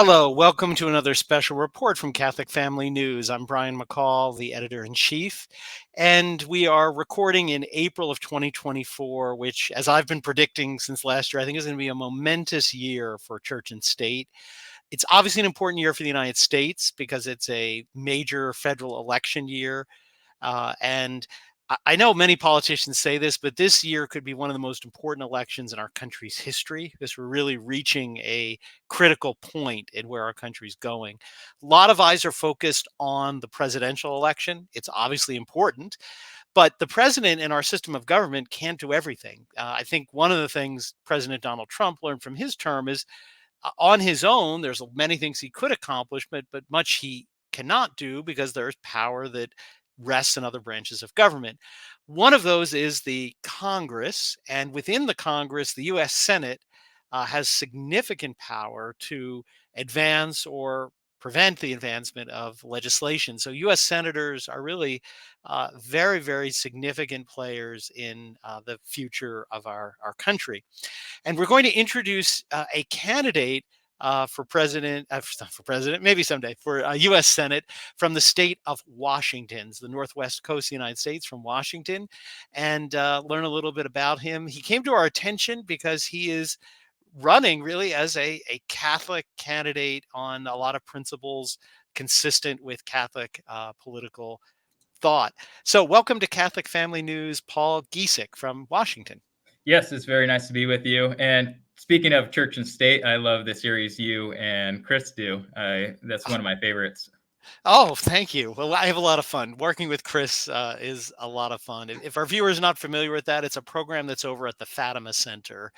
Hello, welcome to another special report from Catholic Family News. I'm Brian McCall, the editor-in-chief, and we are recording in April of 2024, which, as I've been predicting since last year, I think is going to be a momentous year for church and state. It's obviously an important year for the United States because it's a major federal election year. And I know many politicians say this, but this year could be one of the most important elections in our country's history because we're really reaching a critical point in where our country's going. A lot of eyes are focused on the presidential election. It's obviously important, but the president in our system of government can't do everything. I think one of the things President Donald Trump learned from his term is on his own, there's many things he could accomplish, but much he cannot do because there's power that rests in other branches of government. One of those is the Congress, and within the Congress, the U.S. Senate has significant power to advance or prevent the advancement of legislation. So, U.S. senators are really very, very significant players in the future of our country. And we're going to introduce a candidate for president, not for president, maybe someday, for U.S. Senate from the state of Washington, the Northwest Coast of the United States, from Washington, and learn a little bit about him. He came to our attention because he is running really as a Catholic candidate on a lot of principles consistent with Catholic political thought. So, welcome to Catholic Family News, Paul Giesick from Washington. Yes, it's very nice to be with you. And speaking of church and state, I love the series you and Chris do. That's one of my favorites. Oh, thank you. Well, I have a lot of fun. Working with Chris is a lot of fun. If our viewers are not familiar with that, it's a program that's over at the Fatima Center,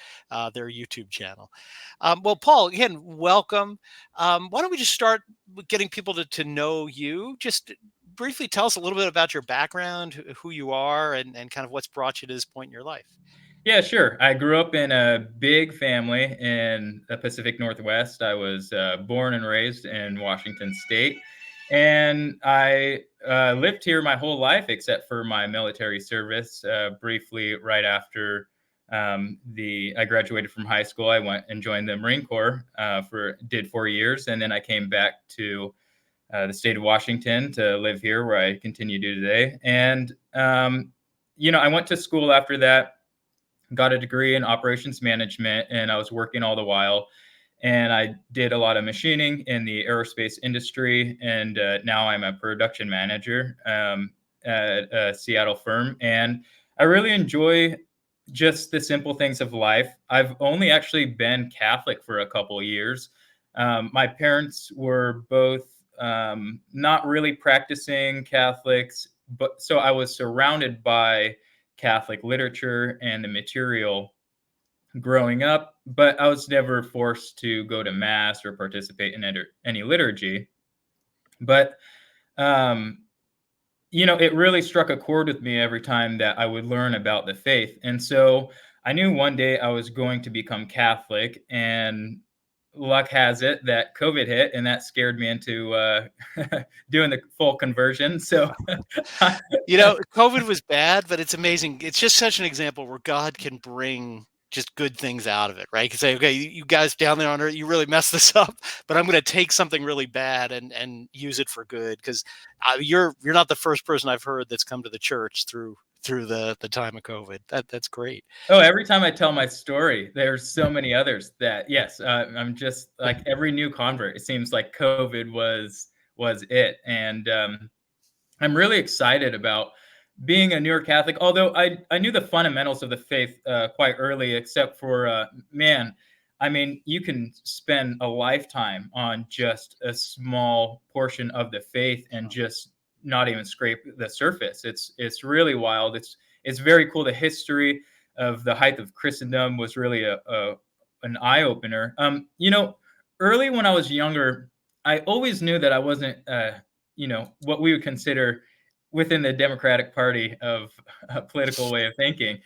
their YouTube channel. Well, Paul, again, welcome. Why don't we just start with getting people to know you? Just briefly tell us a little bit about your background, who you are, and kind of what's brought you to this point in your life. Yeah, sure. I grew up in a big family in the Pacific Northwest. I was born and raised in Washington State. And I lived here my whole life, except for my military service. Briefly, right after I graduated from high school, I went and joined the Marine Corps did 4 years, and then I came back to the state of Washington to live here, where I continue to today. And I went to school after that, got a degree in operations management, and I was working all the while. And I did a lot of machining in the aerospace industry, and now I'm a production manager at a Seattle firm. And I really enjoy just the simple things of life. I've only actually been Catholic for a couple of years. My parents were both not really practicing Catholics, but so I was surrounded by Catholic literature and the material growing up, but I was never forced to go to mass or participate in any liturgy. But it really struck a chord with me every time that I would learn about the faith. And so I knew one day I was going to become Catholic, and luck has it that COVID hit, and that scared me into doing the full conversion. So, COVID was bad, but it's amazing. It's just such an example where God can bring just good things out of it, right? You can say, okay, you guys down there on earth, you really messed this up, but I'm going to take something really bad and use it for good. Because you're not the first person I've heard that's come to the church through the time of COVID. That's great. every time I tell my story, there's so many others that, yes, I'm just like every new convert. It seems like COVID was it, and I'm really excited about being a newer Catholic. Although I knew the fundamentals of the faith quite early, except for I mean, you can spend a lifetime on just a small portion of the faith and just not even scrape the surface. It's really wild. It's very cool. The history of the height of Christendom was really an eye opener. Early when I was younger, I always knew that I wasn't what we would consider within the Democratic Party of a political way of thinking.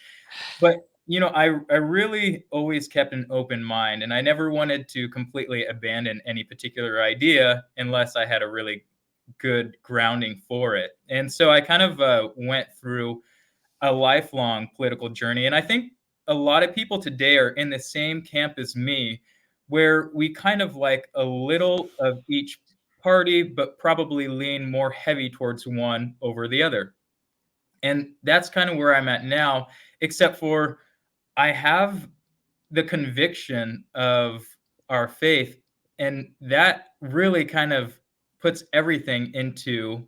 But I really always kept an open mind, and I never wanted to completely abandon any particular idea unless I had a really good grounding for it. And so I kind of went through a lifelong political journey. And I think a lot of people today are in the same camp as me, where we kind of like a little of each party, but probably lean more heavy towards one over the other. And that's kind of where I'm at now, except for I have the conviction of our faith, and that really kind of puts everything into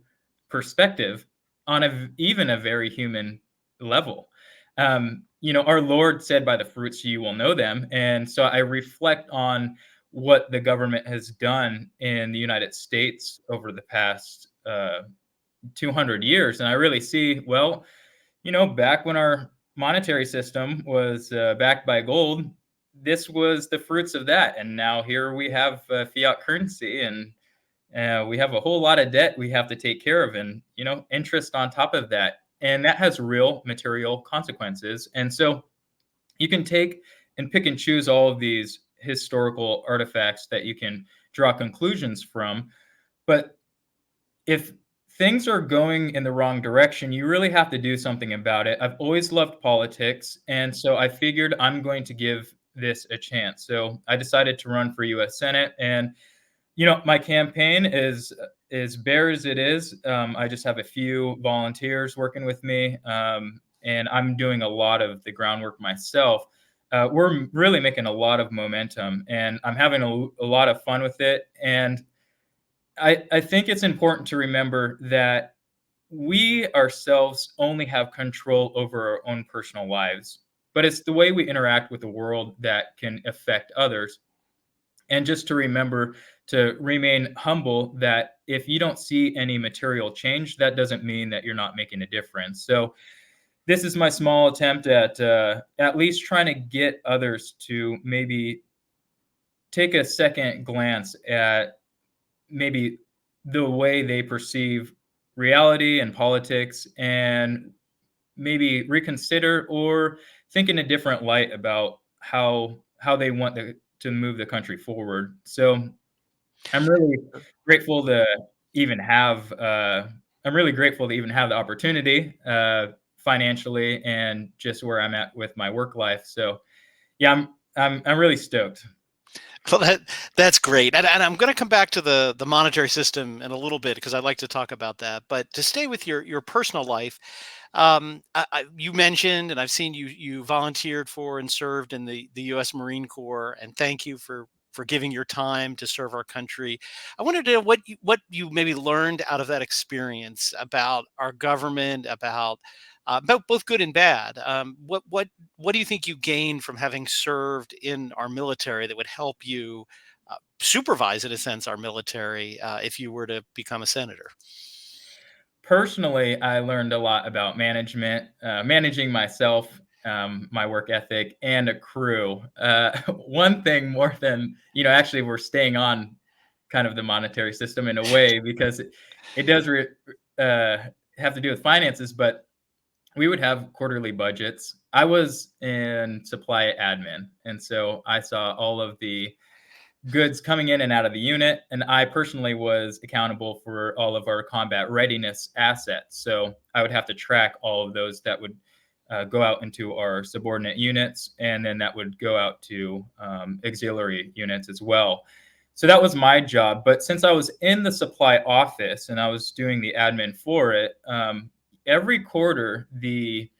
perspective on even a very human level. Our Lord said, "By the fruits you will know them," and so I reflect on what the government has done in the United States over the past 200 years, and I really see, well, back when our monetary system was backed by gold, this was the fruits of that. And now here we have fiat currency, and we have a whole lot of debt we have to take care of, and interest on top of that. And that has real material consequences. And so you can take and pick and choose all of these historical artifacts that you can draw conclusions from. But if things are going in the wrong direction, you really have to do something about it. I've always loved politics, and so I figured I'm going to give this a chance. So I decided to run for US Senate, and my campaign is as bare as it is. I just have a few volunteers working with me, and I'm doing a lot of the groundwork myself. We're really making a lot of momentum, and I'm having a lot of fun with it. And I think it's important to remember that we ourselves only have control over our own personal lives, but it's the way we interact with the world that can affect others. And just to remember to remain humble, that if you don't see any material change, that doesn't mean that you're not making a difference. So this is my small attempt at least trying to get others to maybe take a second glance at maybe the way they perceive reality and politics, and maybe reconsider or think in a different light about how they want to move the country forward. So I'm really grateful to even have I'm really grateful to even have the opportunity financially, and just where I'm at with my work life. So yeah, I'm really stoked. Well, that's great, and I'm going to come back to the monetary system in a little bit because I'd like to talk about that. But to stay with your personal life, you mentioned, and I've seen you volunteered for and served in the U.S. Marine Corps, and thank you for giving your time to serve our country. I wanted to know what you maybe learned out of that experience about our government, about both good and bad. What do you think you gained from having served in our military that would help you supervise, in a sense, our military if you were to become a senator? Personally, I learned a lot about management, managing myself, my work ethic, and a crew. One thing more than, actually, we're staying on kind of the monetary system in a way, because it does uh, have to do with finances, but we would have quarterly budgets. I was in supply admin, and so I saw all of the goods coming in and out of the unit. And I personally was accountable for all of our combat readiness assets. So I would have to track all of those that would go out into our subordinate units, and then that would go out to auxiliary units as well. So that was my job. But since I was in the supply office and I was doing the admin for it, every quarter the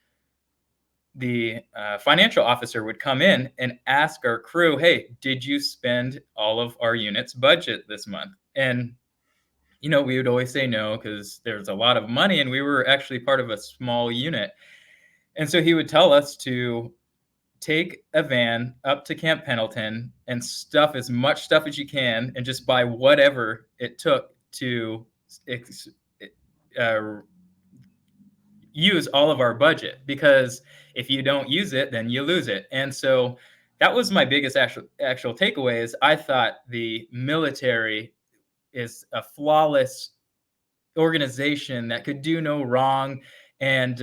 financial officer would come in and ask our crew, "Hey, did you spend all of our unit's budget this month?" And we would always say no, because there's a lot of money, and we were actually part of a small unit. And so he would tell us to take a van up to Camp Pendleton and stuff as much stuff as you can, and just buy whatever it took to uh, use all of our budget, because if you don't use it, then you lose it. And so that was my biggest actual takeaway, is I thought the military is a flawless organization that could do no wrong, and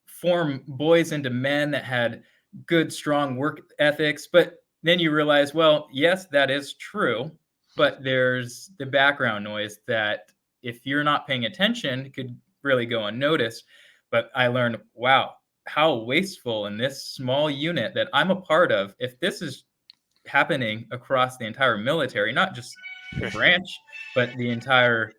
form boys into men that had good, strong work ethics. But then you realize, well, yes, that is true, but there's the background noise that, if you're not paying attention, could really go unnoticed. But I learned, wow, how wasteful in this small unit that I'm a part of, if this is happening across the entire military, not just the branch, but the entire,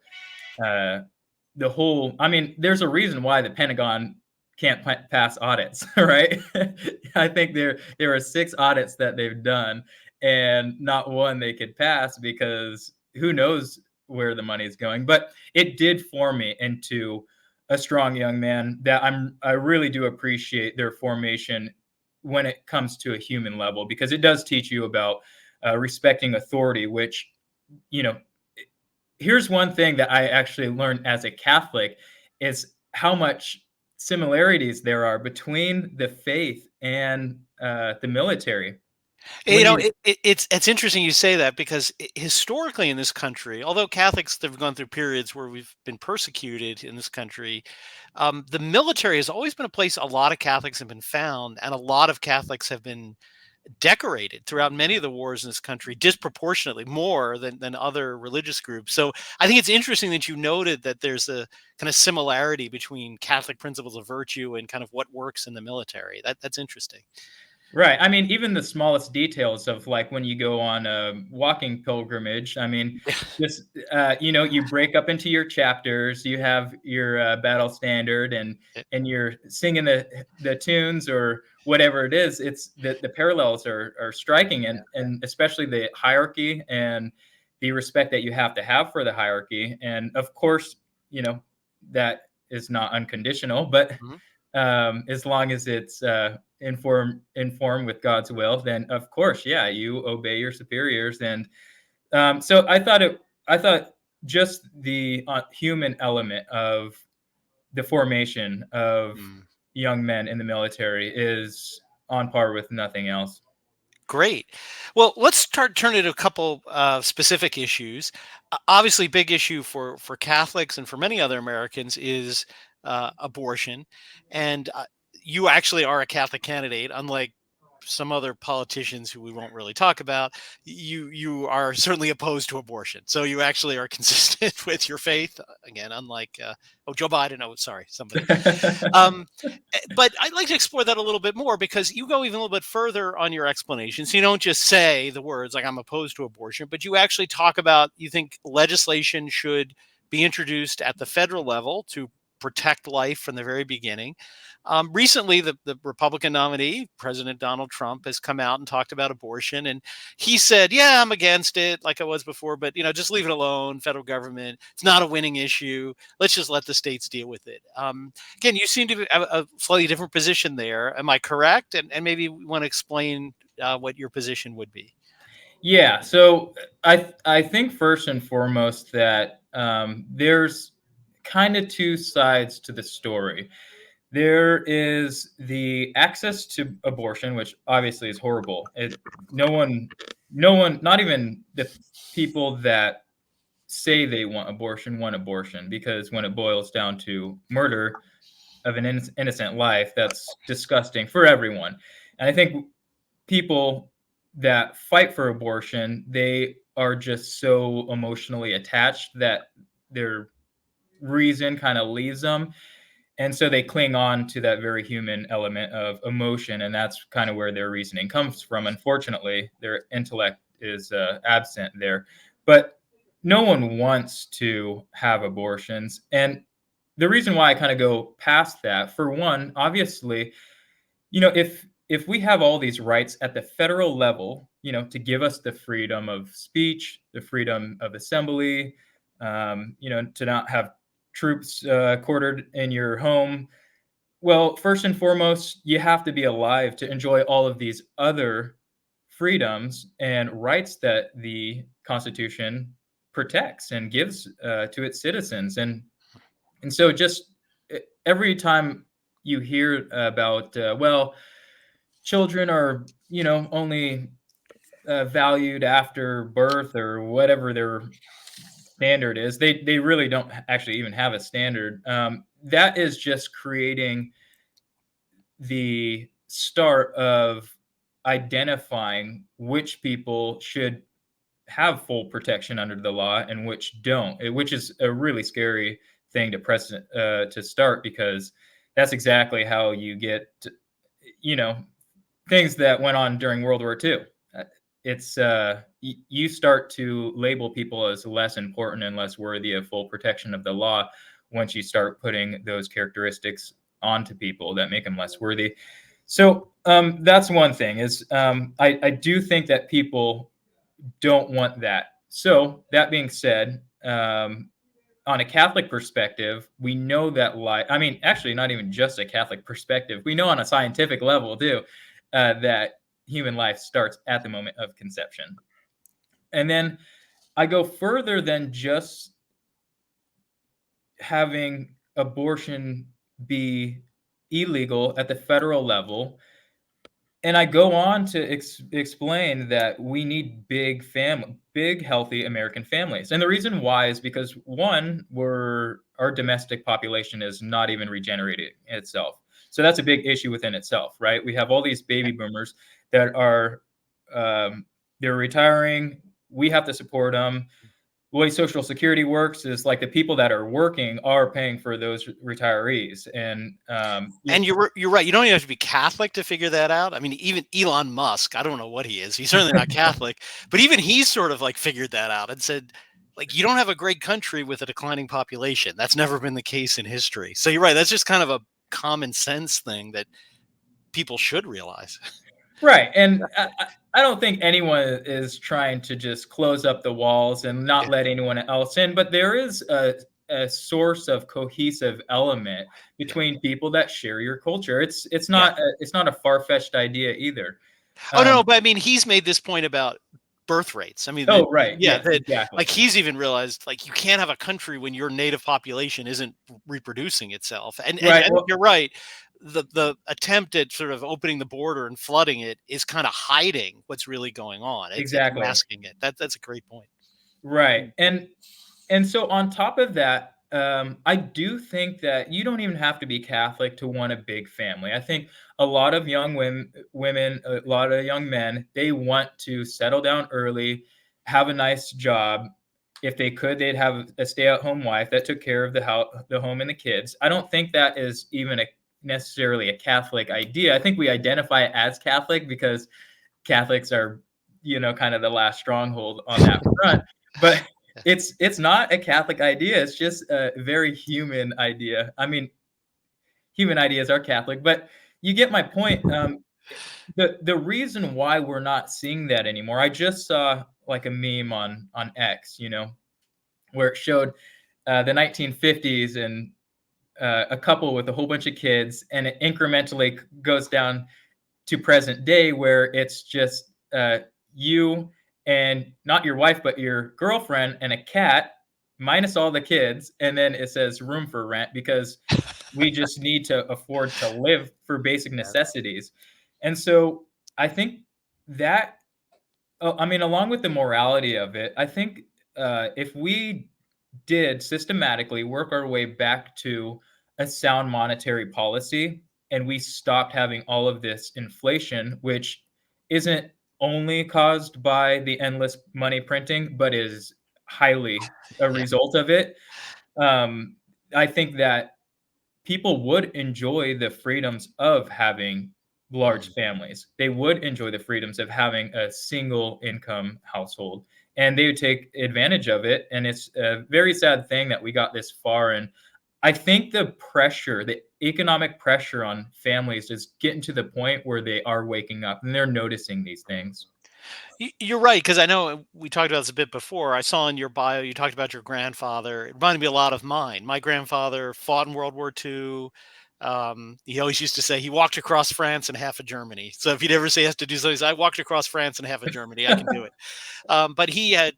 the whole. I mean, there's a reason why the Pentagon can't pass audits, right? I think there are 6 audits that they've done, and not one they could pass because who knows where the money is going. But it did form me into a strong young man that I really do appreciate their formation when it comes to a human level, because it does teach you about respecting authority, which, you know, here's one thing that I actually learned as a Catholic is how much similarities there are between the faith and the military. You When know, you it's interesting you say that because historically in this country, although Catholics have gone through periods where we've been persecuted in this country, the military has always been a place a lot of Catholics have been found, and a lot of Catholics have been decorated throughout many of the wars in this country, disproportionately more than other religious groups. So I think it's interesting that you noted that there's a kind of similarity between Catholic principles of virtue and kind of what works in the military. That's interesting. Right. I mean, even the smallest details of like when you go on a walking pilgrimage. I mean, just you break up into your chapters. You have your battle standard, and you're singing the tunes or whatever it is. It's the parallels are striking, and especially the hierarchy and the respect that you have to have for the hierarchy. And of course, that is not unconditional, but Mhm. as long as it's informed with God's will, then of course, yeah, you obey your superiors. And so I thought just the human element of the formation of Mm. young men in the military is on par with nothing else. Great. Well, let's turn it to a couple specific issues. Obviously, big issue for Catholics and for many other Americans is abortion, and you actually are a Catholic candidate, unlike some other politicians who we won't really talk about. You are certainly opposed to abortion, so you actually are consistent with your faith. Again, unlike Joe Biden. Oh, sorry, somebody. Um, but I'd like to explore that a little bit more because you go even a little bit further on your explanations. You don't just say the words like I'm opposed to abortion, but you actually talk about you think legislation should be introduced at the federal level to protect life from the very beginning. Recently, the Republican nominee, President Donald Trump, has come out and talked about abortion. And he said, yeah, I'm against it like I was before, but just leave it alone. Federal government, it's not a winning issue. Let's just let the states deal with it. Again, you seem to have a slightly different position there. Am I correct? And maybe we want to explain what your position would be. Yeah, so I think first and foremost that there's kind of two sides to the story. There is the access to abortion, which obviously is horrible. No one, no one, not even the people that say they want abortion, because when it boils down to murder of an innocent life, that's disgusting for everyone. And I think people that fight for abortion, they are just so emotionally attached that their reason kind of leaves them, and so they cling on to that very human element of emotion, and that's kind of where their reasoning comes from. Unfortunately, their intellect is absent there. But no one wants to have abortions. And the reason why I kind of go past that, for one, obviously, if we have all these rights at the federal level, to give us the freedom of speech, the freedom of assembly, to not have troops quartered in your home. Well, first and foremost, you have to be alive to enjoy all of these other freedoms and rights that the Constitution protects and gives to its citizens. And so just every time you hear about, well, children are, only valued after birth or whatever their standard is. They really don't actually even have a standard. That is just creating the start of identifying which people should have full protection under the law and which don't, which is a really scary thing to start, because that's exactly how you get, you know, things that went on during World War II. it's you start to label people as less important and less worthy of full protection of the law once you start putting those characteristics onto people that make them less worthy. So that's one thing is I do think that people don't want that. So that being said, on a Catholic perspective, we know that life, I mean, actually, not even just a Catholic perspective, we know on a scientific level too, that human life starts at the moment of conception. And then I go further than just having abortion be illegal at the federal level. And I go on to explain that we need big, healthy American families. And the reason why is because one, our domestic population is not even regenerating itself. So that's a big issue within itself, right? We have all these baby boomers that are they're retiring. We have to support them. The way Social Security works is like the people that are working are paying for those retirees, and And you're right. You don't even have to be Catholic to figure that out. I mean, even Elon Musk, I don't know what he is. He's certainly not Catholic, but even he's sort of like figured that out and said, like, you don't have a great country with a declining population. That's never been the case in history. So you're right. That's just kind of a common sense thing that people should realize. right. And I don't think anyone is trying to just close up the walls and not Yeah. let anyone else in, but there is a source of cohesive element Yeah. between people that share your culture. Yeah. It's not a far-fetched idea either. Oh, no, Um, no, but I mean, he's made this point about birth rates. I mean, that, oh, right. yeah, Yes, that exactly. like he's even realized like you can't have a country when your native population isn't reproducing itself. And I Right. think Well, you're right. The attempt at sort of opening the border and flooding it is kind of hiding what's really going on. It's exactly. masking it. That's a great point. Right. Mm. And so on top of that, I do think that you don't even have to be Catholic to want a big family. I think a lot of young women, a lot of young men, they want to settle down early, have a nice job. If they could, they'd have a stay-at-home wife that took care of the home and the kids. I don't think that is even necessarily a Catholic idea. I think we identify it as Catholic because Catholics are, kind of the last stronghold on that front. But Yeah. it's not a Catholic idea. It's just a very human idea. I mean, human ideas are Catholic, but you get my point. The reason why we're not seeing that anymore, I just saw like a meme on X, where it showed the 1950s and a couple with a whole bunch of kids, and it incrementally goes down to present day where it's just you and not your wife but your girlfriend and a cat minus all the kids, and then it says room for rent because we just need to afford to live for basic Yeah. necessities. And so I think that, I mean, along with the morality of it, I think if we did systematically work our way back to a sound monetary policy and we stopped having all of this inflation, which isn't only caused by the endless money printing, but is highly a Yeah. result of it. Um, I think that people would enjoy the freedoms of having large Mhm. families. They would enjoy the freedoms of having a single income household, and they would take advantage of it. And it's a very sad thing that we got this far. And I think the economic pressure on families is getting to the point where they are waking up and they're noticing these things. You're right, because I know we talked about this a bit before. I saw in your bio you talked about your grandfather. It reminded me a lot of mine. My grandfather fought in World War II. He always used to say he walked across France and half of Germany. So if he'd ever say he has to do something, he said, I walked across France and half of Germany. I can do it. But he had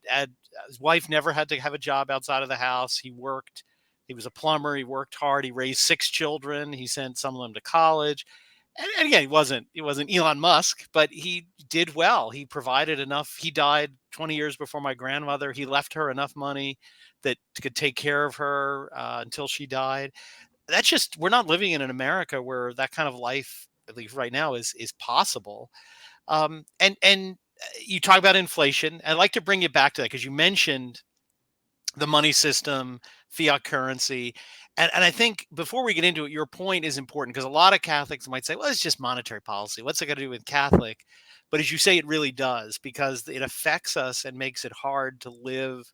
his wife never had to have a job outside of the house. He worked. He was a plumber. He worked hard. He raised 6 children. He sent some of them to college. And again, he wasn't Elon Musk, but he did well. He provided enough. He died 20 years before my grandmother. He left her enough money that could take care of her until she died. That's just we're not living in an America where that kind of life, at least right now, is possible. And you talk about inflation. I'd like to bring you back to that because you mentioned the money system, fiat currency. And I think before we get into it, your point is important because a lot of Catholics might say, well, it's just monetary policy. What's it got to do with Catholic? But as you say, it really does because it affects us and makes it hard to live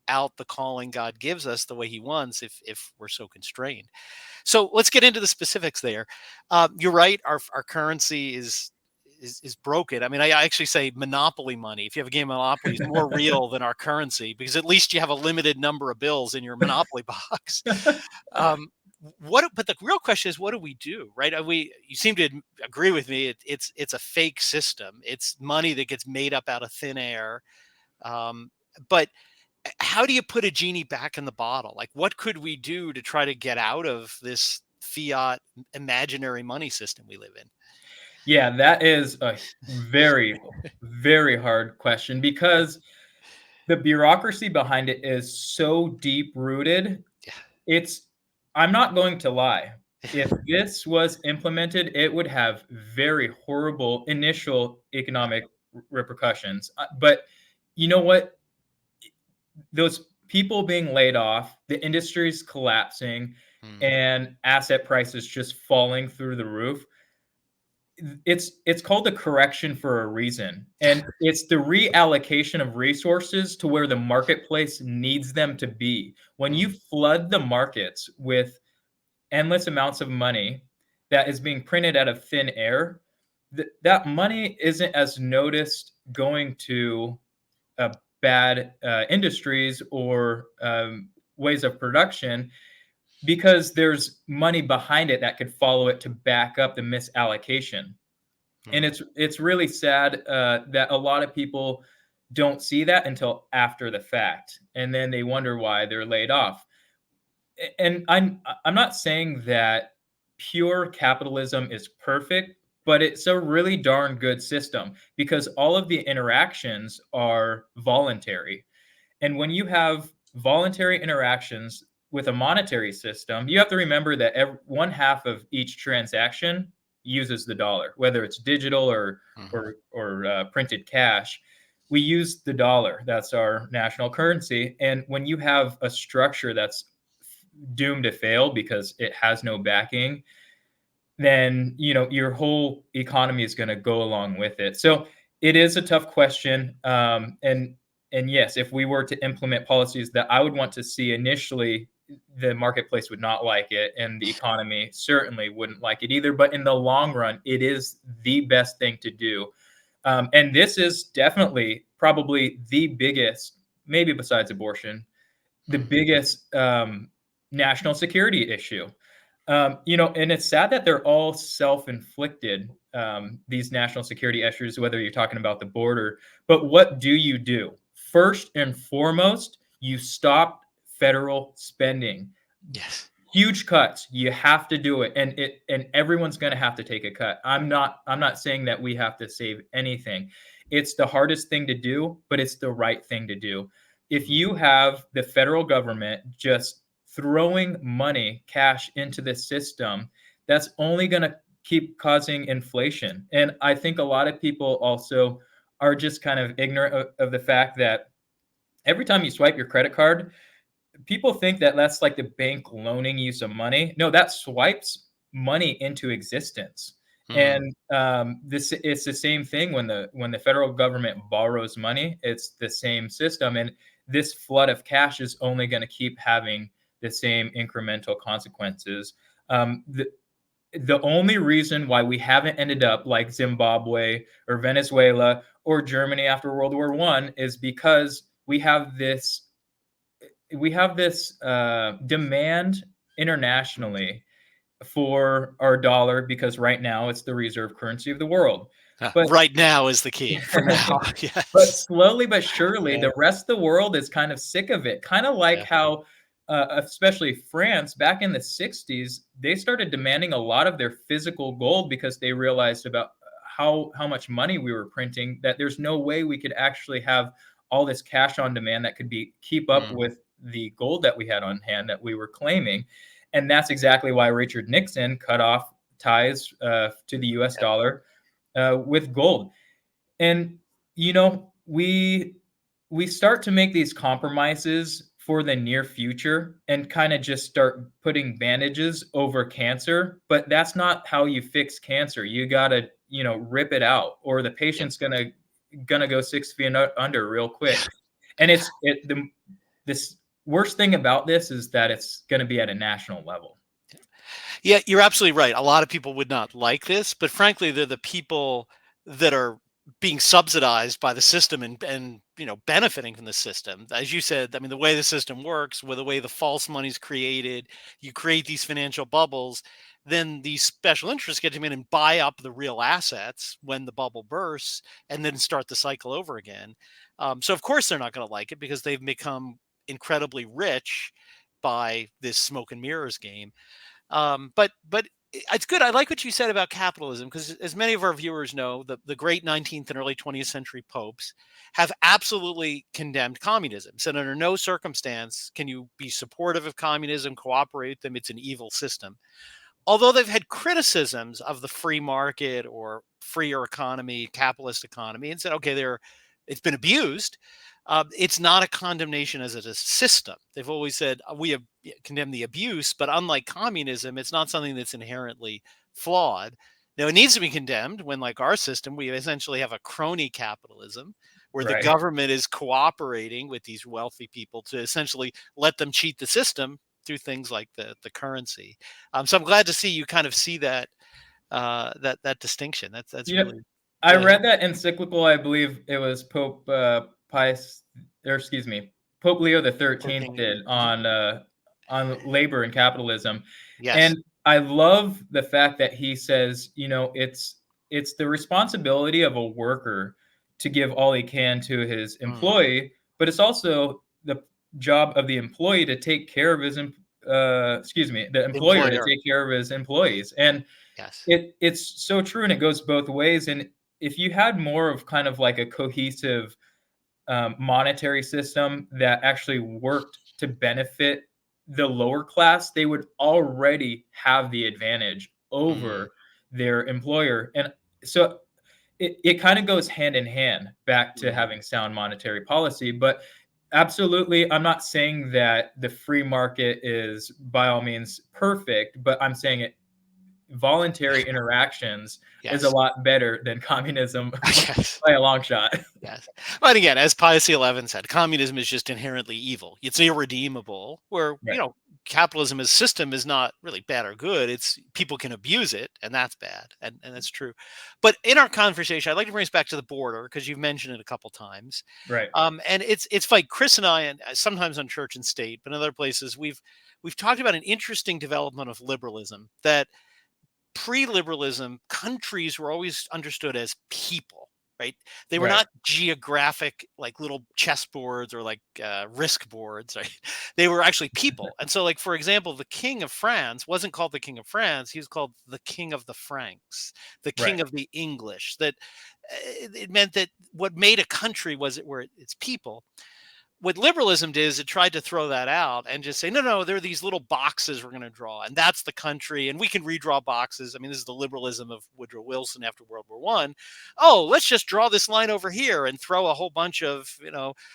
out the calling God gives us the way he wants if we're so constrained. So let's get into the specifics there. You're right. Our currency is broken. I mean, I actually say monopoly money. If you have a game of Monopoly, is more real than our currency because at least you have a limited number of bills in your Monopoly box. Um, but the real question is, what do we do, right? You seem to agree with me. It's a fake system. It's money that gets made up out of thin air. Um, but how do you put a genie back in the bottle? Like, what could we do to try to get out of this fiat imaginary money system we live in? Yeah, that is a very, very hard question because the bureaucracy behind it is so deep rooted. It's, I'm not going to lie. If this was implemented, it would have very horrible initial economic repercussions. But you know what? Those people being laid off, the industry's collapsing, Mm, and asset prices just falling through the roof. It's called the correction for a reason, and it's the reallocation of resources to where the marketplace needs them to be. When you mm, flood the markets with endless amounts of money that is being printed out of thin air, that money isn't as noticed going to bad industries or ways of production because there's money behind it that could follow it to back up the misallocation. And mm, it's really sad that a lot of people don't see that until after the fact, and then they wonder why they're laid off. And I'm not saying that pure capitalism is perfect, but it's a really darn good system because all of the interactions are voluntary. And when you have voluntary interactions with a monetary system, you have to remember that one half of each transaction uses the dollar, whether it's digital or mhm, printed cash. We use the dollar. That's our national currency. And when you have a structure that's doomed to fail because it has no backing, then your whole economy is going to go along with it. So it is a tough question, and yes, if we were to implement policies that I would want to see initially, the marketplace would not like it, and the economy certainly wouldn't like it either. But in the long run, it is the best thing to do, and this is definitely probably the biggest, maybe besides abortion, the mm. biggest national security issue. And it's sad that they're all self-inflicted, these national security issues, whether you're talking about the border. But what do you do? First and foremost, you stop federal spending. Yes. Huge cuts. You have to do it, and everyone's going to have to take a cut. I'm not saying that we have to save anything. It's the hardest thing to do, but it's the right thing to do. If Mm, you have the federal government just throwing money, cash into the system, that's only going to keep causing inflation. And I think a lot of people also are just kind of ignorant of the fact that every time you swipe your credit card, people think that that's like the bank loaning you some money. No, that swipes money into existence. mm, And this it's the same thing when the federal government borrows money. It's the same system, and this flood of cash is only going to keep having the same incremental consequences. The only reason why we haven't ended up like Zimbabwe or Venezuela or Germany after World War One is because we have this demand internationally for our dollar because right now it's the reserve currency of the world. But right now is the key for now. but Yes. slowly but surely, Yeah. the rest of the world is kind of sick of it. Kind of like Yeah. how, especially France, back in the 60s, they started demanding a lot of their physical gold because they realized about how much money we were printing, that there's no way we could actually have all this cash on demand that could be keep up Mm, with the gold that we had on hand that we were claiming. And that's exactly why Richard Nixon cut off ties to the US yeah. dollar with gold. And we start to make these compromises for the near future and kind of just start putting bandages over cancer, but that's not how you fix cancer. You got to, rip it out, or the Yep. patient's gonna go 6 feet under real quick. And this worst thing about this is that it's going to be at a national level. Yeah, you're absolutely right. A lot of people would not like this, but frankly, they're the people that are being subsidized by the system and benefiting from the system. As you said, I mean, the way the system works, with the way the false money is created, you create these financial bubbles, then these special interests get to come in and buy up the real assets when the bubble bursts, and then start the cycle over again. So of course they're not going to like it because they've become incredibly rich by this smoke and mirrors game. But it's good. I like what you said about capitalism because, as many of our viewers know, the great 19th and early 20th century popes have absolutely condemned communism. Said under no circumstance can you be supportive of communism, cooperate with them. It's an evil system. Although they've had criticisms of the free market or freer economy, capitalist economy, and said, okay, it's been abused. It's not a condemnation as a system. They've always said we have condemned the abuse, but unlike communism, it's not something that's inherently flawed. Now, it needs to be condemned when, like our system, we essentially have a crony capitalism where the Right. government is cooperating with these wealthy people to essentially let them cheat the system through things like the currency. So I'm glad to see you kind of see that that distinction. That's You know, really I really read helpful. that encyclical. I believe it was Pope Pius, or excuse me, Pope Leo the 13th 13. did Mhm. on labor and capitalism, Yes. and I love the fact that he says, it's the responsibility of a worker to give all he can to his Mm. employee, but it's also the job of the employee to take care of the employer to Employer. take care of his employees. And Yes. it's so true, and it goes both ways. And if you had more of kind of like a cohesive monetary system that actually worked to benefit the lower class, they would already have the advantage Mm. over their employer. And so it kind of goes hand in hand back to Mm. having sound monetary policy. But absolutely, I'm not saying that the free market is by all means perfect, but I'm saying voluntary interactions is a Yes. lot better than communism Yes. by a long shot. Yes. But again, as Pius XI said, communism is just inherently evil. It's irredeemable. Where Right, capitalism as system is not really bad or good. It's people can abuse it, and that's bad, and that's true. But in our conversation, I'd like to bring us back to the border because you've mentioned it a couple times. right, And it's like Chris and I, and sometimes on Church and State, but in other places, we've talked about an interesting development of liberalism that pre-liberalism countries were always understood as people, right? They were right, not geographic like little chessboards or like risk boards, right? They were actually people. And so, like, for example, the king of France wasn't called the king of France, he was called the king of the Franks, the right. king of the English. That it meant that what made a country was it where it's people. What liberalism did is it tried to throw that out and just say, no, no, there are these little boxes we're going to draw, and that's the country, and we can redraw boxes. I mean, this is the liberalism of Woodrow Wilson after World War One. Oh, let's just draw this line over here and throw a whole bunch of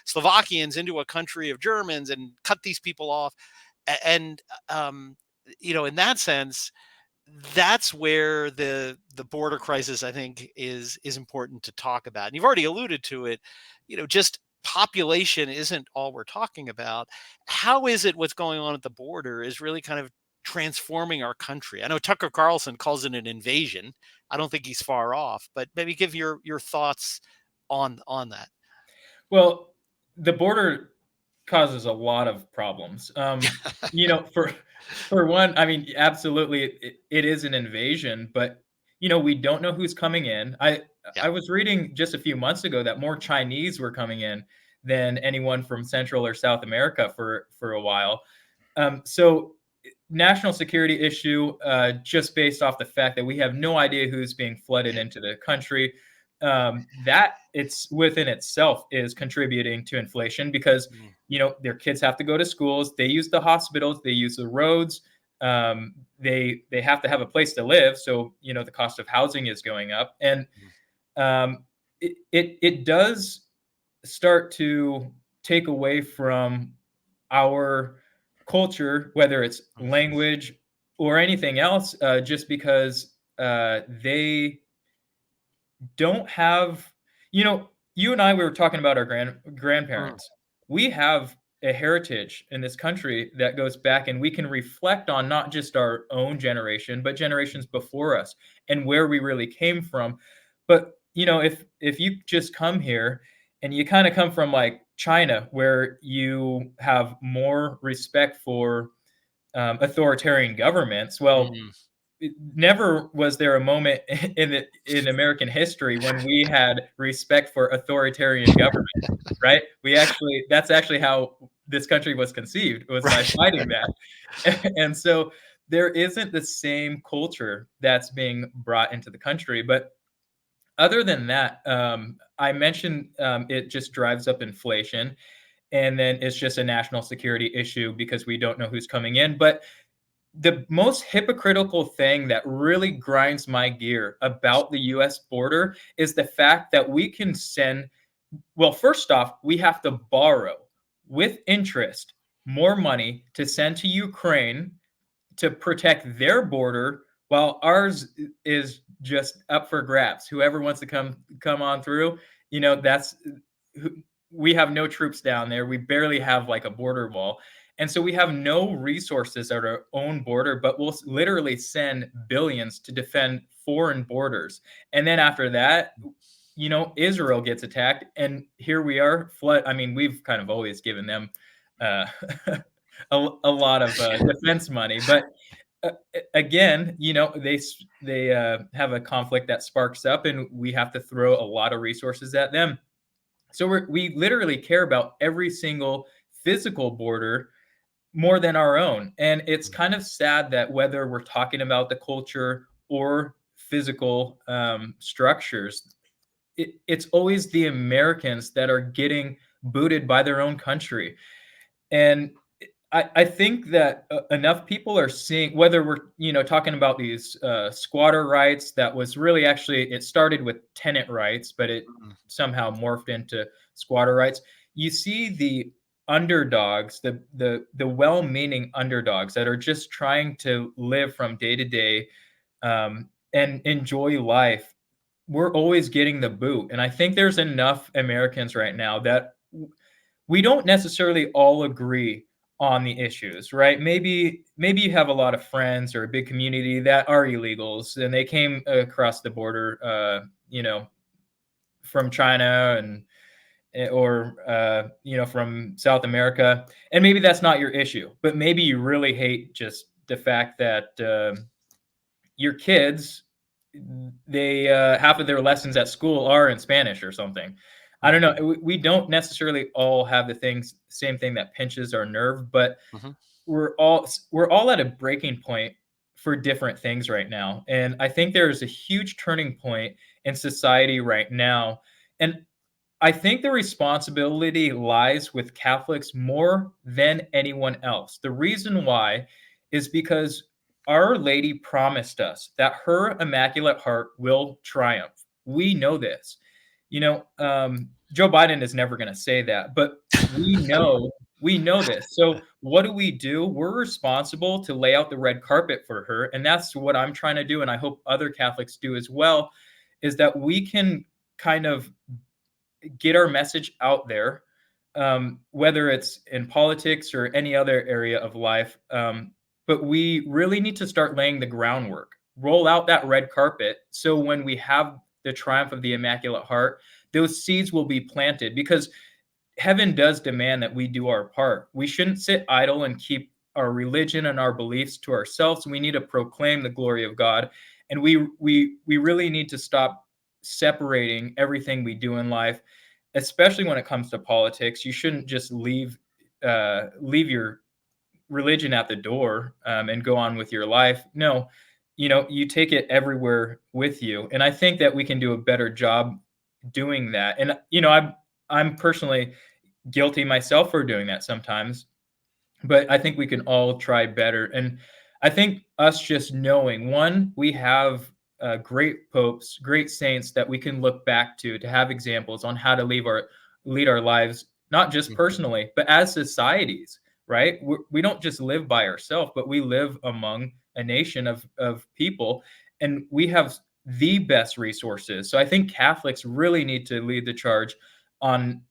Slovakians into a country of Germans and cut these people off. And in that sense, that's where the border crisis, I think, is important to talk about. And you've already alluded to it. Just population isn't all we're talking about. How is it what's going on at the border is really kind of transforming our country? I know Tucker Carlson calls it an invasion. I don't think he's far off, but maybe give your thoughts on that. Well, the border causes a lot of problems. For one, I mean, absolutely, it is an invasion, but we don't know who's coming in. Yeah. I was reading just a few months ago that more Chinese were coming in than anyone from Central or South America for a while. So national security issue, just based off the fact that we have no idea who's being flooded Yeah. into the country. That it's within itself is contributing to inflation because Mm. their kids have to go to schools, they use the hospitals, they use the roads, they have to have a place to live, so the cost of housing is going up. And Mm. it does start to take away from our culture, whether it's language or anything else, just because they don't have, you and I, we were talking about our Mm. grandparents. We have a heritage in this country that goes back, and we can reflect on not just our own generation, but generations before us and where we really came from. But if you just come here and you kind of come from like China, where you have more respect for authoritarian governments, well, Mm. never was there a moment in American history when we had respect for authoritarian government, right? That's actually how this country was conceived, was by Right. fighting that. And so there isn't the same culture that's being brought into the country. But other than that, I mentioned it just drives up inflation, and then it's just a national security issue because we don't know who's coming in. But the most hypocritical thing that really grinds my gear about the US border is the fact that we can send, well, first off, we have to borrow with interest more money to send to Ukraine to protect their border, while ours is just up for grabs. Whoever wants to come on through, that's we have no troops down there. We barely have like a border wall. And so we have no resources at our own border, but we'll literally send billions to defend foreign borders. And then after that, Israel gets attacked, and here we are. Flood. I mean, we've kind of always given them uh, a lot of defense money, but again, they have a conflict that sparks up, and we have to throw a lot of resources at them. So we literally care about every single physical border more than our own. And it's kind of sad that whether we're talking about the culture or physical structures, it's always the Americans that are getting booted by their own country. And I think that enough people are seeing, whether we're talking about these squatter rights, that was really, actually, it started with tenant rights, but it somehow morphed into squatter rights. You see the underdogs, the well-meaning underdogs that are just trying to live from day to day and enjoy life. We're always getting the boot, and I think there's enough Americans right now that we don't necessarily all agree on the issues, right? Maybe you have a lot of friends or a big community that are illegals, and they came across the border, from China and or from South America, and maybe that's not your issue, but maybe you really hate just the fact that your kids, they half of their lessons at school are in Spanish or something. I don't know. We don't necessarily all have the same thing that pinches our nerve, but Mm-hmm. we're all at a breaking point for different things right now. And I think there's a huge turning point in society right now. And I think the responsibility lies with Catholics more than anyone else. The reason why is because Our Lady promised us that her Immaculate Heart will triumph. We know this. Joe Biden is never going to say that, but we know this. So what do? We're responsible to lay out the red carpet for her, and that's what I'm trying to do, and I hope other Catholics do as well, is that we can kind of get our message out there, whether it's in politics or any other area of life. But we really need to start laying the groundwork, roll out that red carpet. So when we have the triumph of the Immaculate Heart, those seeds will be planted, because heaven does demand that we do our part. We shouldn't sit idle and keep our religion and our beliefs to ourselves. We need to proclaim the glory of God. And we really need to stop separating everything we do in life, especially when it comes to politics. You shouldn't just leave your religion at the door, and go on with your life. No, you take it everywhere with you. And I think that we can do a better job doing that. And I'm personally guilty myself for doing that sometimes, but I think we can all try better. And I think us just knowing, one, we have great popes, great saints that we can look back to have examples on how to lead our lives, not just Mm-hmm. personally, but as societies. right? We don't just live by ourselves, but we live among a nation of people, and we have the best resources. So I think Catholics really need to lead the charge on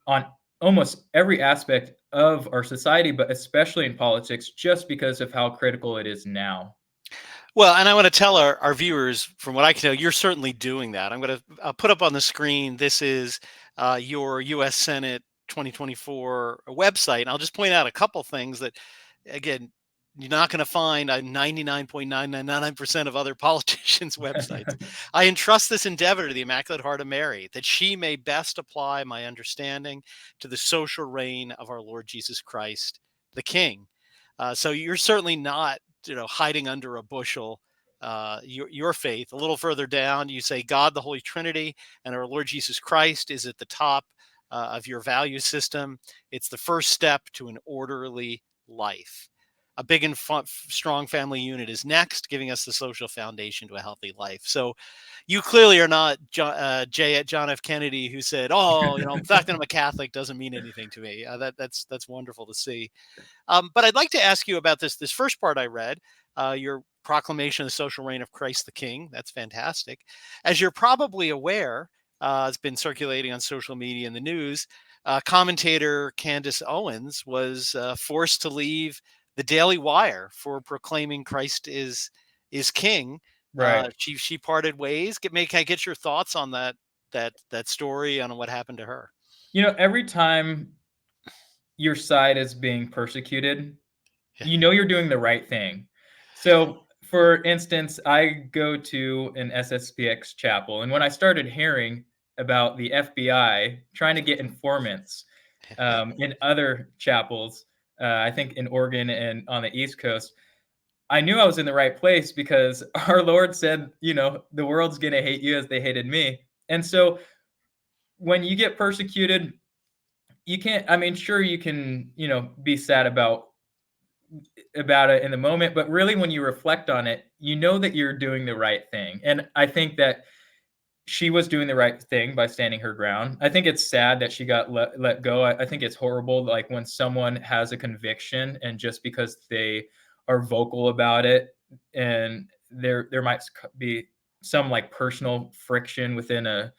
on almost every aspect of our society, but especially in politics, just because of how critical it is now. Well, and I want to tell our viewers, from what I can tell, you're certainly doing that. I'm going to put up on the screen. This is your U.S. Senate 2024 website. And I'll just point out a couple things that, again, you're not going to find on 99.999% of other politicians' websites. I entrust this endeavor to the Immaculate Heart of Mary, that she may best apply my understanding to the social reign of our Lord Jesus Christ, the King. So you're certainly not, hiding under a bushel. Your faith. A little further down, you say God, the Holy Trinity, and our Lord Jesus Christ is at the top of your value system. It's the first step to an orderly life. A big and strong family unit is next, giving us the social foundation to a healthy life. So you clearly are not John F. Kennedy, who said, "Oh, the fact that I'm a Catholic doesn't mean anything to me." That's wonderful to see. But I'd like to ask you about this first part I read, your proclamation of the social reign of Christ the King. That's fantastic. As you're probably aware, it's been circulating on social media and the news. Commentator Candace Owens was forced to leave the Daily Wire for proclaiming Christ is King. Right. She parted ways. Can I get your thoughts on that story, on what happened to her? Every time your side is being persecuted, Yeah. you're doing the right thing. So, for instance, I go to an SSPX chapel, and when I started hearing about the FBI trying to get informants in other chapels, I think in Oregon and on the East Coast, I knew I was in the right place because our Lord said, the world's going to hate you as they hated me. And so when you get persecuted, you can't, I mean, sure, you can, be sad about it in the moment, but really when you reflect on it, you know that you're doing the right thing. And I think that she was doing the right thing by standing her ground. I think it's sad that she got let go. I think it's horrible, like when someone has a conviction and just because they are vocal about it, and there might be some like personal friction within a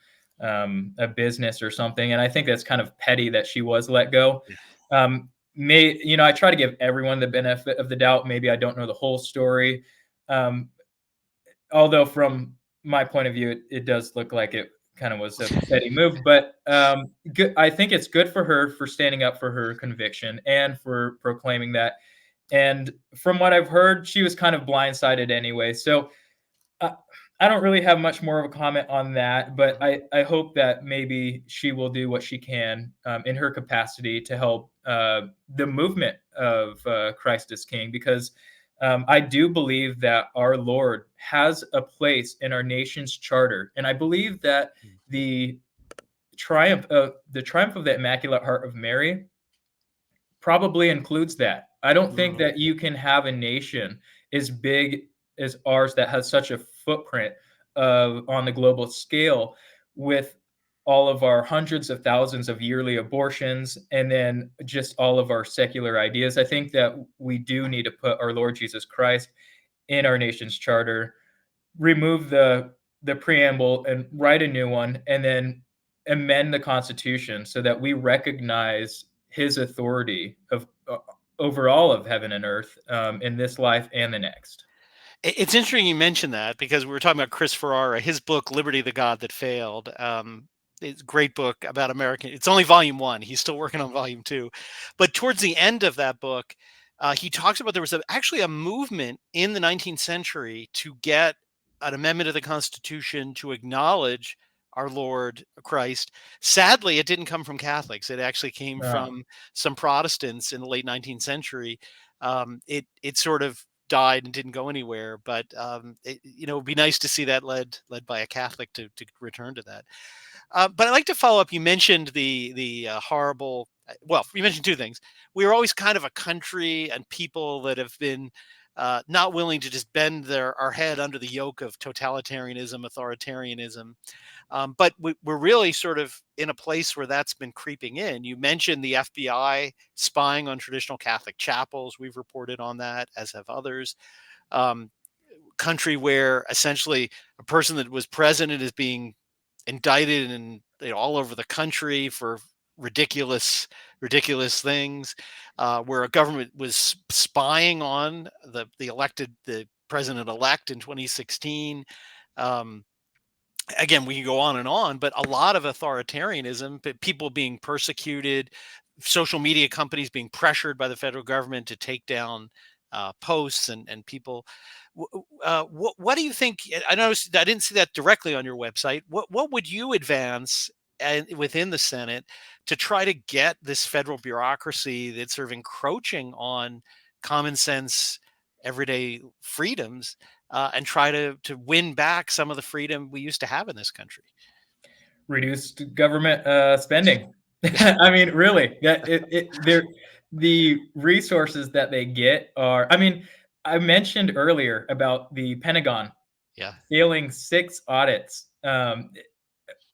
business or something. And I think that's kind of petty that she was let go. I try to give everyone the benefit of the doubt. Maybe I don't know the whole story. Um, Although from my point of view, it does look like it kind of was a petty move. But I think it's good for her for standing up for her conviction and for proclaiming that. And from what I've heard, she was kind of blindsided anyway. So uh, I don't really have much more of a comment on that, but I hope that maybe she will do what she can in her capacity to help the movement of Christ is King, because I do believe that our Lord has a place in our nation's charter, and I believe that the triumph of the Immaculate Heart of Mary probably includes that. I don't think Mm. that you can have a nation as big as ours that has such a footprint on the global scale, with all of our hundreds of thousands of yearly abortions and then just all of our secular ideas. I think that we do need to put our Lord Jesus Christ in our nation's charter, remove the preamble and write a new one, and then amend the Constitution so that we recognize his authority over all of heaven and earth in this life and the next. It's interesting you mentioned that, because we were talking about Chris Ferrara, his book "Liberty: The God That Failed." It's a great book about American. It's only volume one. He's still working on volume two, but towards the end of that book, he talks about there was actually a movement in the 19th century to get an amendment of the Constitution to acknowledge our Lord Christ. Sadly, it didn't come from Catholics. It actually came Uh, from some Protestants in the late 19th century. It sort of died and didn't go anywhere. But it'd be nice to see that led by a Catholic to return to that. But I'd like to follow up. You mentioned the horrible. Well, you mentioned two things. We are always kind of a country and people that have been not willing to just bend our head under the yoke of totalitarianism, authoritarianism. But we're really sort of in a place where that's been creeping in. You mentioned the FBI spying on traditional Catholic chapels. We've reported on that, as have others. Um, Country where essentially a person that was president is being indicted and all over the country for ridiculous things, where a government was spying on the president elect in 2016. Um, Again, we can go on and on, but a lot of authoritarianism, people being persecuted, social media companies being pressured by the federal government to take down posts and people. What do you think? I noticed I didn't see that directly on your website. What would you advance within the Senate to try to get this federal bureaucracy that's sort of encroaching on common sense, everyday freedoms, and try to win back some of the freedom we used to have in this country? Reduced government spending. I mean, really, the resources that they get are. I mean, I mentioned earlier about the Pentagon Yeah. failing 6 audits.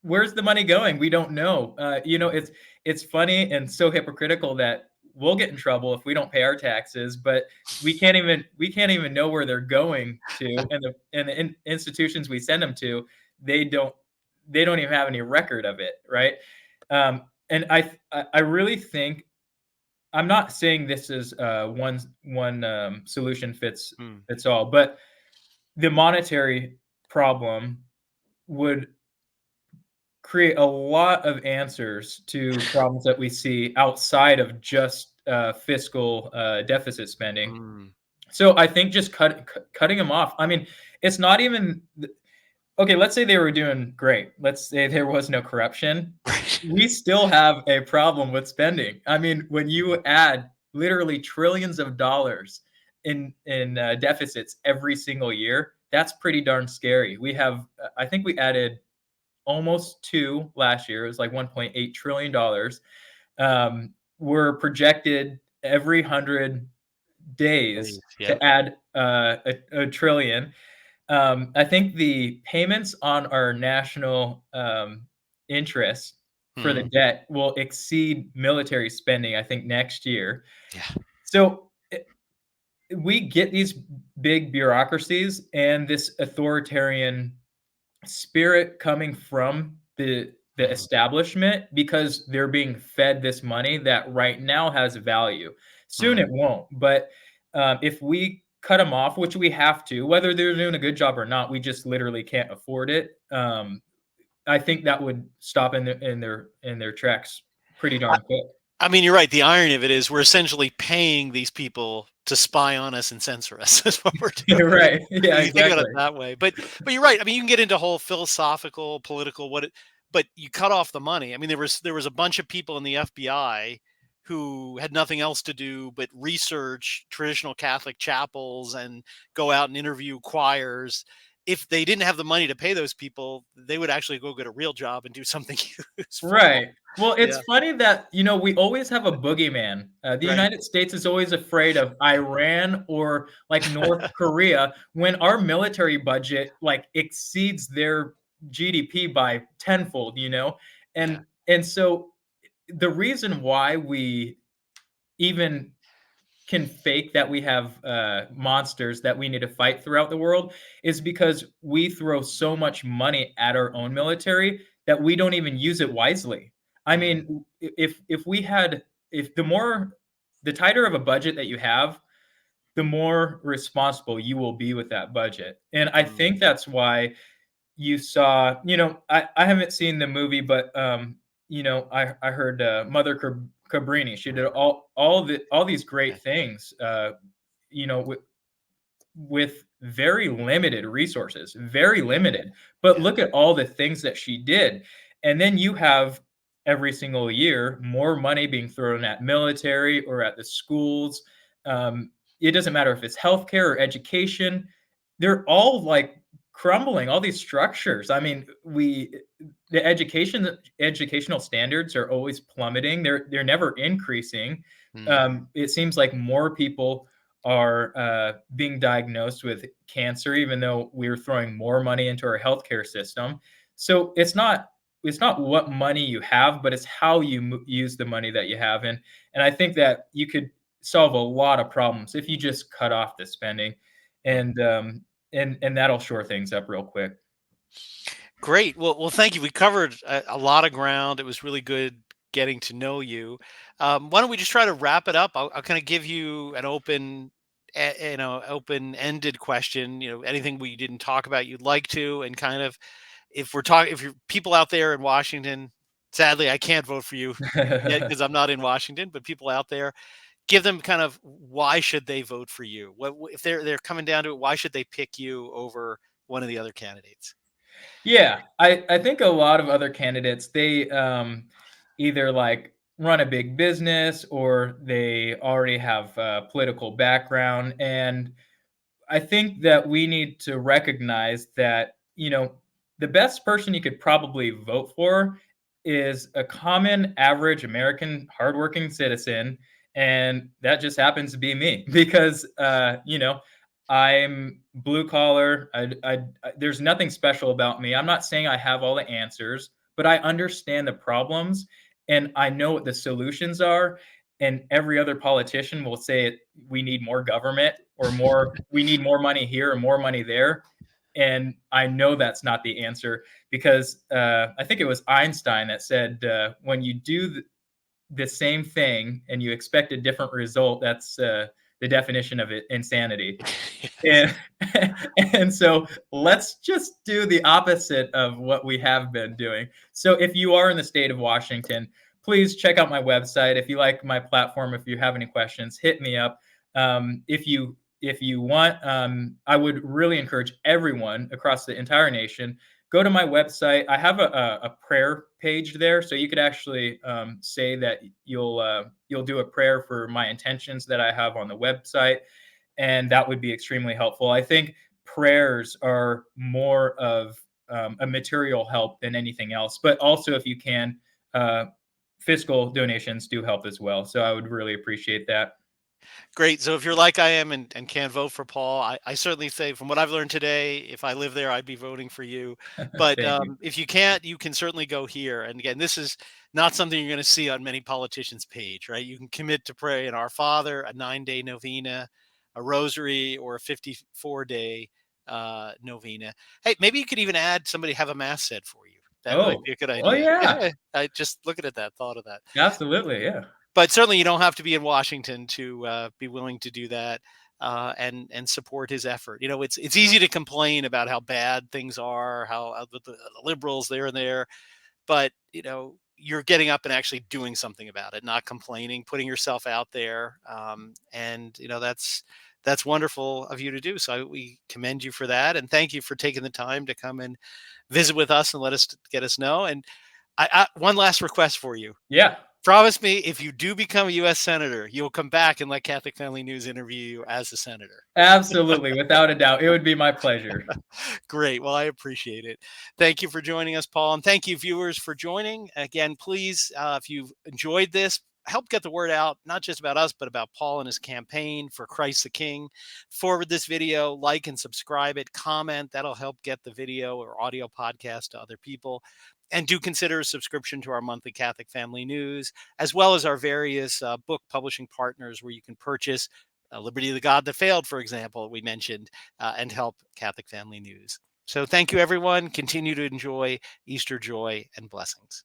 Where's the money going? We don't know. It's funny and so hypocritical that we'll get in trouble if we don't pay our taxes, but we can't even know where they're going to, and the institutions we send them to, they don't even have any record of it, right? And I really think, I'm not saying this is one solution fits all, but the monetary problem would create a lot of answers to problems that we see outside of just fiscal deficit spending. Mm. So I think just cutting them off. I mean, it's not even okay. Let's say they were doing great. Let's say there was no corruption. We still have a problem with spending. I mean, when you add literally trillions of dollars in deficits every single year, that's pretty darn scary. We have, I think we added almost 2 last year. It was like $1.8 trillion. We're projected every 100 days Yeah. to add a trillion. I think the payments on our national interest for the Mm. debt will exceed military spending, I think, next year. Yeah. So we get these big bureaucracies and this authoritarian spirit coming from the establishment because they're being fed this money that right now has value. Soon Mm. it won't, but if we cut them off, which we have to, whether they're doing a good job or not, we just literally can't afford it. I think that would stop in their tracks pretty darn quick. I mean, you're right. The irony of it is we're essentially paying these people to spy on us and censor us. That's what we're doing. Right? Yeah, You think about it exactly. that way. But you're right. I mean, you can get into whole philosophical, political, but you cut off the money. I mean, there was a bunch of people in the FBI who had nothing else to do but research traditional Catholic chapels and go out and interview choirs. If they didn't have the money to pay those people, they would actually go get a real job and do something useful. Right. Well, it's Yeah. funny that, we always have a boogeyman. The Right. United States is always afraid of Iran or like North Korea when our military budget like exceeds their GDP by tenfold. Yeah. And so the reason why we even can fake that we have monsters that we need to fight throughout the world is because we throw so much money at our own military that we don't even use it wisely. I Mm. mean, if the tighter of a budget that you have, the more responsible you will be with that budget. And I Mm. think that's why you saw, I haven't seen the movie, but I heard Mother Cabrini. She did all these Yeah. great things, with very limited resources, very limited. But Yeah. look at all the things that she did, and then you have every single year more money being thrown at military or at the schools. It doesn't matter if it's healthcare or education; they're all like crumbling. All these structures. I mean, the educational standards are always plummeting. They're never increasing. Mm. It seems like more people are being diagnosed with cancer, even though we're throwing more money into our healthcare system. So it's not what money you have, but it's how you use the money that you have. And I think that you could solve a lot of problems if you just cut off the spending, and that'll shore things up real quick. Great. Well, thank you. We covered a lot of ground. It was really good getting to know you. Why don't we just try to wrap it up? I'll kind of give you an open-ended question. Anything we didn't talk about you'd like to, and kind of if you're people out there in Washington, sadly, I can't vote for you yet because I'm not in Washington. But people out there, give them kind of why should they vote for you? If they're coming down to it? Why should they pick you over one of the other candidates? Yeah, I think a lot of other candidates, they either like run a big business or they already have a political background. And I think that we need to recognize that, the best person you could probably vote for is a common average American hardworking citizen. And that just happens to be me because, I'm blue collar. There's nothing special about me. I'm not saying I have all the answers, but I understand the problems and I know what the solutions are. And every other politician will say we need more government or we need more money here or more money there. And I know that's not the answer because I think it was Einstein that said when you do the same thing and you expect a different result, that's the definition of it, insanity. Yes. And, and so let's just do the opposite of what we have been doing. So if you are in the state of Washington, please check out my website. If you like my platform, if you have any questions, hit me up. If you want, I would really encourage everyone across the entire nation, go to my website. I have a prayer page there, so you could actually say that you'll do a prayer for my intentions that I have on the website, and that would be extremely helpful. I think prayers are more of a material help than anything else, but also if you can, uh, fiscal donations do help as well. So I would really appreciate that. Great. So if you're like I am and can't vote for Paul, I certainly say from what I've learned today, if I live there, I'd be voting for you. But Thank you. if you can't, you can certainly go here. And again, this is not something you're going to see on many politicians' page, right? You can commit to pray an Our Father, a 9-day novena, a rosary, or a 54-day novena. Hey, maybe you could even add somebody have a mass said for you. That might Oh, be a good oh idea. yeah, Yeah, I just looking at that, thought of that. absolutely, yeah. But certainly you don't have to be in Washington to be willing to do that and support his effort. It's easy to complain about how bad things are, how the liberals there and there, but you're getting up and actually doing something about it, not complaining, putting yourself out there, and that's wonderful of you to do. So we commend you for that, and thank you for taking the time to come and visit with us and get us know. And one last request for you. Yeah, Promise me if you do become a U.S. Senator, you'll come back and let Catholic Family News interview you as a senator. absolutely, without a doubt. It would be my pleasure. Great. Well, I appreciate it. Thank you for joining us, Paul. And thank you, viewers, for joining. Again, please, if you've enjoyed this, help get the word out, not just about us, but about Paul and his campaign for Christ the King. Forward this video, like and subscribe it, comment. That'll help get the video or audio podcast to other people. And do consider a subscription to our monthly Catholic Family News, as well as our various book publishing partners where you can purchase Liberty of the God That Failed, for example, we mentioned, and help Catholic Family News. So thank you, everyone. Continue to enjoy Easter joy and blessings.